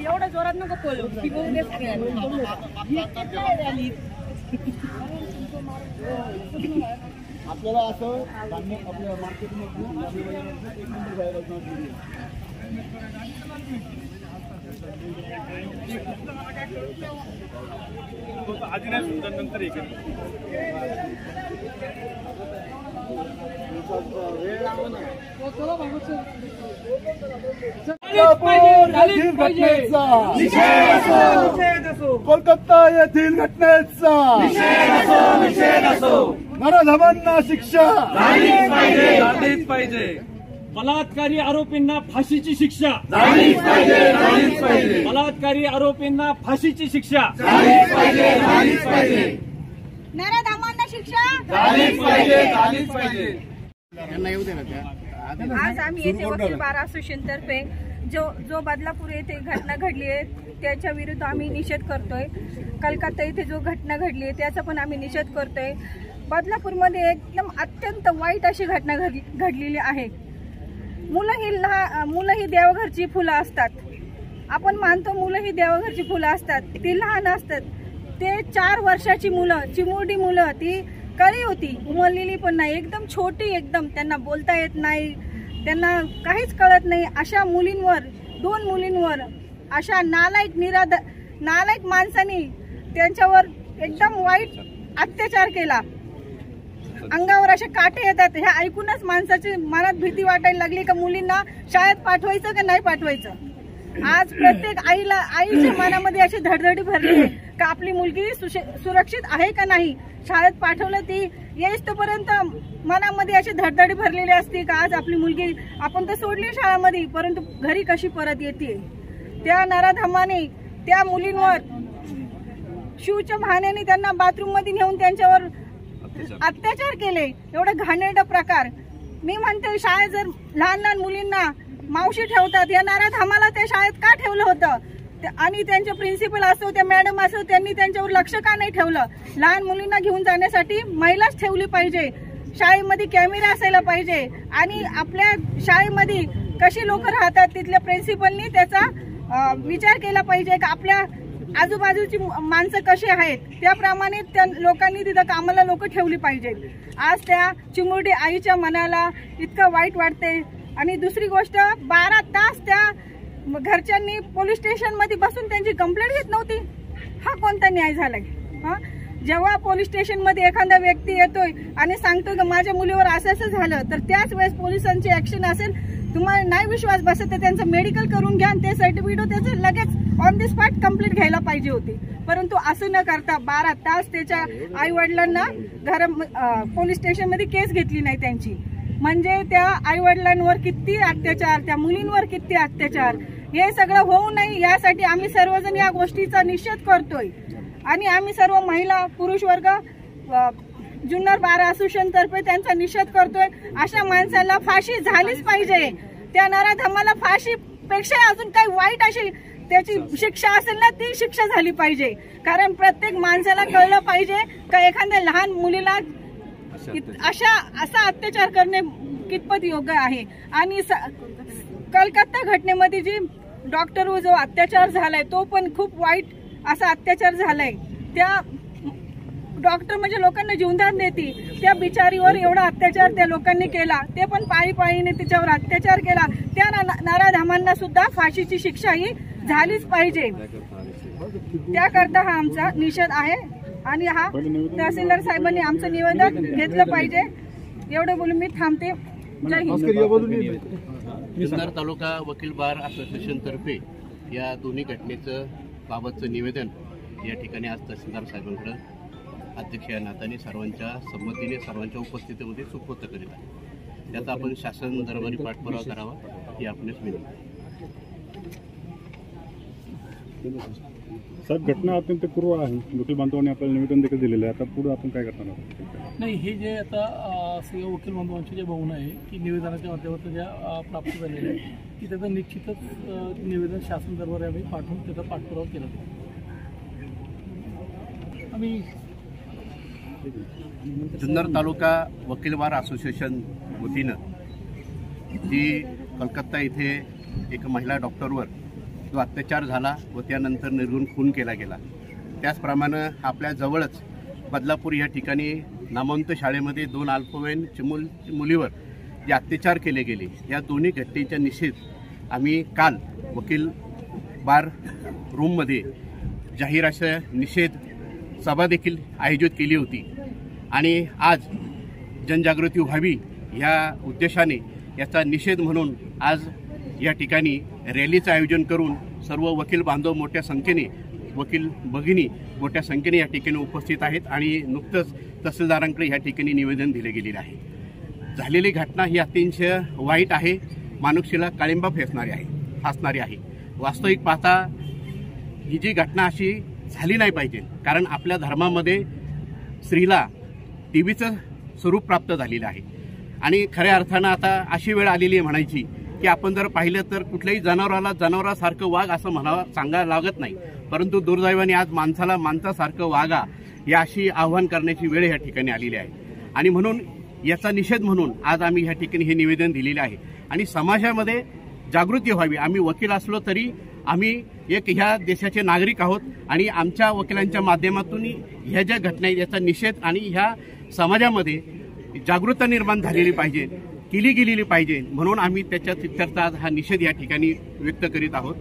एवढा जोरात नको बोलू की आपल्याला असं आपल्या मार्केटमध्ये आधी नाही सुद्धा नंतर एक कोलकाता येथील घटनेचा नराधमांना शिक्षा झालीच पाहिजे। बलात्कारी आरोपींना फाशीची शिक्षा झालीच पाहिजे। बलात्कारी आरोपींना फाशीची शिक्षा झालीच पाहिजे। नराधमांना शिक्षा झालीच पाहिजे। आज आम्ही येथे वकील बार असोसिएशन तर्फे जो बदलापूर येथे घटना घडली आहे त्याच्या विरुद्ध आम्ही निषेध करतोय। कलकत्ता येथे जो घटना घडली आहे त्याचा पण आम्ही निषेध करतोय। बदलापूरमध्ये एकदम अत्यंत वाईट अशी घटना घडलेली आहे। मुलं ही देवघरची फुलं असतात। आपण मानतो मुलं ही देवघरची फुलं असतात, ती लहान असतात। ते 4 वर्षाची मुलं, चिमुरडी मुलं, ती कळी होती, उमरलेली पण नाही, एकदम छोटी, एकदम त्यांना बोलता येत नाही, त्यांना काहीच कळत नाही। अशा मुलींवर, 2 मुलींवर अशा नालायक माणसांनी त्यांच्यावर एकदम वाईट अत्याचार केला। अंगावर असे काटे येतात। हे ऐकूनच माणसाची मनात भीती वाटायला लागली का मुलींना शाळेत पाठवायचं का नाही पाठवायचं। आज प्रत्येक आईच्या मनामध्ये अशी धडधडी भरली का आपली मुलगी सुरक्षित आहे का नाही। शाळेत पाठवलं ती येईस तोपर्यंत मनामध्ये अशी धडधडी भरलेली असते का आज आपली मुलगी, आपण तर सोडली शाळेमध्ये, परंतु घरी कशी परत येते। त्या नराधमाने त्या मुलींवर शिवच्या बहाण्याने त्यांना बाथरूम मध्ये नेऊन त्यांच्यावर अत्याचार केले। एवढं घाणेरडा प्रकार। मी म्हणते शाळेत जर लहान मुलींना मावशी ठेवतात, या नराधमाला त्या शाळेत का ठेवलं होतं आणि त्यांचे प्रिन्सिपल असो, त्या मॅडम असो, त्यांनी त्यांच्यावर लक्ष का नाही ठेवलं। लहान मुलींना घेऊन जाण्यासाठी महिलाच ठेवली पाहिजे। शाळेमध्ये कॅमेरा असायला पाहिजे आणि आपल्या शाळेमध्ये कशी लोक राहतात तिथल्या प्रिन्सिपलनी त्याचा विचार केला पाहिजे का आपल्या आजूबाजूची माणसं कशी आहेत त्याप्रमाणे त्या लोकांनी तिथं कामाला लोक ठेवली पाहिजेत। आज त्या चिमुरडी आईच्या मनाला इतकं वाईट वाटते। आणि दुसरी गोष्ट, 12 तास त्या घरच्यांनी पोलीस स्टेशन मध्ये बसून त्यांची कंप्लेंट घेत नव्हती। हा कोणता न्याय झालाय। जेव्हा पोलीस स्टेशन मध्ये एखादा व्यक्ती येतोय आणि सांगतोय की माझ्या मुलीवर असं झालं, तर त्याच वेळेस पोलिसांची ऍक्शन असेल। तुम्हाला नाही विश्वास बसत तर त्यांचं मेडिकल करून घ्या आणि ते सर्टिफिकेट त्याचं लगेच ऑन द स्पॉट कंप्लीट घ्यायला पाहिजे होती। परंतु असं न करता 12 तास त्याच्या आई वडिलांना पोलीस स्टेशन मध्ये केस घेतली नाही त्यांची। म्हणजे त्या आई वडिलांवर किती अत्याचार, त्या मुलींवर किती अत्याचार, हे सगळं होऊ नये यासाठी आम्ही सर्वजण या गोष्टीचा निषेध करतोय। आणि आम्ही सर्व महिला पुरुष वर्ग जुन्नर बार असोसिएशन तर्फे त्यांचा निषेध करतोय। अशा माणसाला फाशी झालीच पाहिजे। त्या नराधमाला फाशी पेक्षा अजून काही वाईट अशी त्याची शिक्षा असेल ना, ती शिक्षा झाली पाहिजे। कारण प्रत्येक माणसाला कळलं पाहिजे का एखाद्या लहान मुलीला असा अत्याचार करणे कितपत योग्य आहे। आणि कलकत्ता घटनेमध्ये जी डॉक्टरवर जो अत्याचार झालाय तो पण खूप वाईट असा अत्याचार झालाय। त्या डॉक्टर म्हणजे लोकांना जीवनदान देते, त्या बिचारीवर एवढा अत्याचार त्या लोकांनी केला, ते पण पायीने तिच्यावर अत्याचार केला। त्या नराधमांना सुद्धा फाशीची शिक्षा ही झालीच पाहिजे। त्याकरता हा आमचा निषेध आहे आणि हा तहसीलदार साहेबांनी आमचं निवेदन घेतलं पाहिजे। एवढे बोलून मी थांबते। जय हिंद। जुन्नर तालुका वकील बार असोसिएशन तर्फे या दोन्ही घटनेचं बाबतचं निवेदन या ठिकाणी आज तहसीलदार साहेबांकडे अध्यक्ष या नात्याने सर्वांच्या संमतीने सर्वांच्या उपस्थितीमध्ये सुपूर्द करीत आहे। त्याचा आपण शासन दरबारी पाठपुरावा करावा ही आपल्याच विनंती। साहेब, घटना अत्यंत पूर्व आहे, वकील बांधवांनी आपल्याला निवेदन देखील दिलेलं आहे। आता पुढे आपण काय करणार आहोत? नाही, हे जे आता सर्व वकील बांधवांची जे भावना आहे की निवेदनाच्या माध्यमातून ज्या प्राप्त झालेल्या आहे की त्याचं निश्चितच निवेदन शासन दरबारी आम्ही पाठवून त्याचा पाठपुरावा केला। आम्ही जुन्नर तालुका वकील बार असोसिएशन वतीनं जी कलकत्ता इथे एक महिला डॉक्टरवर जो अत्याचार झाला व त्यानंतर निर्घृण खून केला गेला, त्याचप्रमाणे आपल्या जवळच बदलापूर या ठिकाणी नामवंत शाळेमध्ये 2 अल्पवयीन मुलीवर जे अत्याचार केले गेले, या दोन्ही घटनेचा निषेध आम्ही काल वकील बार रूममध्ये जाहीर अशा निषेध सभा देखील आयोजित केली होती आणि आज जनजागृती व्हावी ह्या उद्देशाने याचा निषेध म्हणून आज या ठिकाणी रॅलीचं आयोजन करून सर्व वकील बांधव मोठ्या संख्येने, वकील भगिनी मोठ्या संख्येने या ठिकाणी उपस्थित आहेत आणि नुकतंच तहसीलदारांकडे या ठिकाणी निवेदन दिले गेलेले आहे. झालेली घटना ही अतिशय वाईट आहे, मानुषीला काळिंबा फासणारी आहे. वास्तविक पाहता ही जी घटना अशी झाली नाही पाहिजे, कारण आपल्या धर्मामध्ये स्त्रीला देवीचं स्वरूप प्राप्त झालेलं आहे आणि खऱ्या अर्थानं आता अशी वेळ आलेली आहे म्हणायची की आपण जर पाहिलं तर कुठल्याही जनावराला जनावरासारखं वाग असं सांगायला लागत नाही, परंतु दुर्दैवाने आज माणसाला माणसासारखं वागा या अशी आव्हान करण्याची वेळ या ठिकाणी आलेली आहे आणि म्हणून याचा निषेध म्हणून आज आम्ही या ठिकाणी हे निवेदन दिलेले आहे आणि समाजामध्ये जागृती व्हावी. आम्ही वकील असलो तरी आम्ही एक ह्या देशाचे नागरिक आहोत आणि आमच्या वकिलांच्या माध्यमातून ह्या ज्या घटना आहेत याचा निषेध आणि ह्या समाजामध्ये जागरूकता निर्माण झालेली पाहिजे, केली गेलेली पाहिजे, म्हणून आम्ही त्याच्या आज हा निषेध या ठिकाणी व्यक्त करीत आहोत.